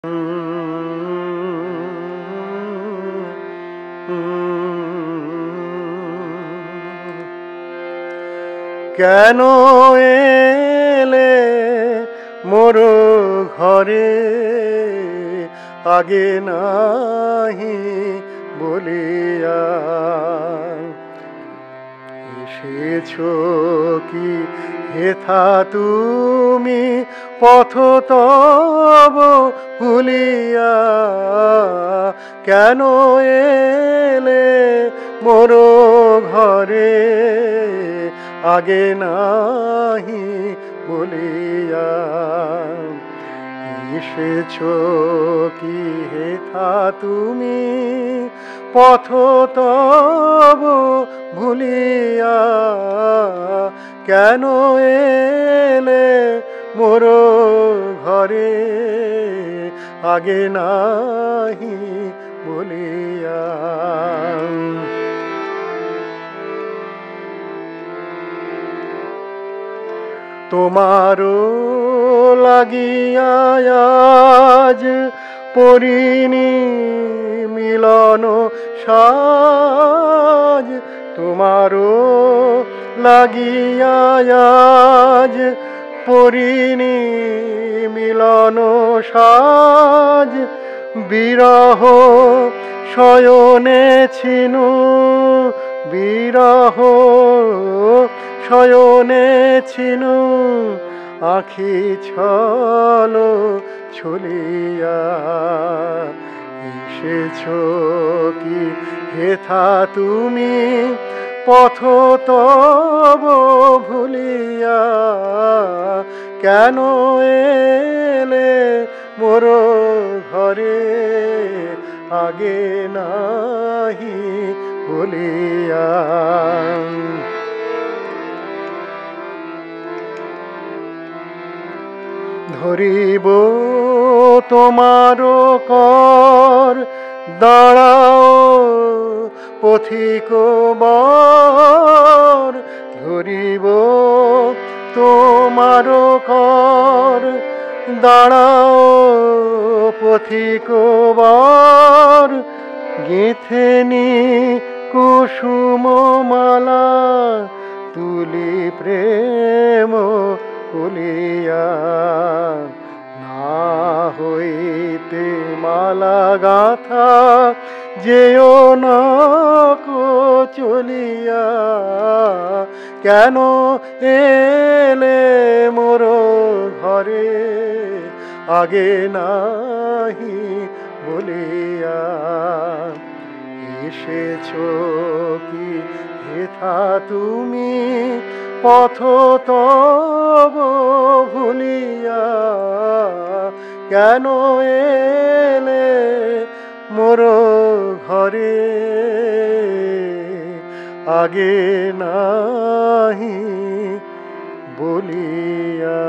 কেন এলে মোর ঘরে আগে নাহি বলিয়া? এসেছো কি হেথা তুমি পথ তব ভুলিয়া? কেন এলে মোর ঘরে আগে নাহি বলিয়া? এসেছো কি হেথা তুমি পথ তব ভুলিয়া? কেন এলে মোর ঘরে আগে নাহি বলিয়া? তোমারও লাগিয়া আজ পরিনি মিলন সাজ। তোমারও লাগিয়া আজ পরিনি মিলন সাজ। বিরহ শয়নে ছিনু বিরহ শয়নে ছিনু আখি ছল ছলিয়া। এসেছো কি হেথা তুমি পথ তব ভুলিয়া? কেন এলে মোর ঘরে আগে নাহি বলিয়া? ধরিব তোমার কর দাঁড়াও পথিক বর। ধরিব তোমার কর দাঁড়াও পথিক বর। গেথেনি কুসুম মালা তুলি প্রেম কুলিয়া। না হইতে মালা গাথা যেও না কো চলিয়া। কেন এলে মোর ঘরে আগে নাহি বলিয়া? এসেছো কি হেথা তুমি পথ তব ভুলিয়া? কেন এলে মোর ঘরে আগে নাহি বলিয়া?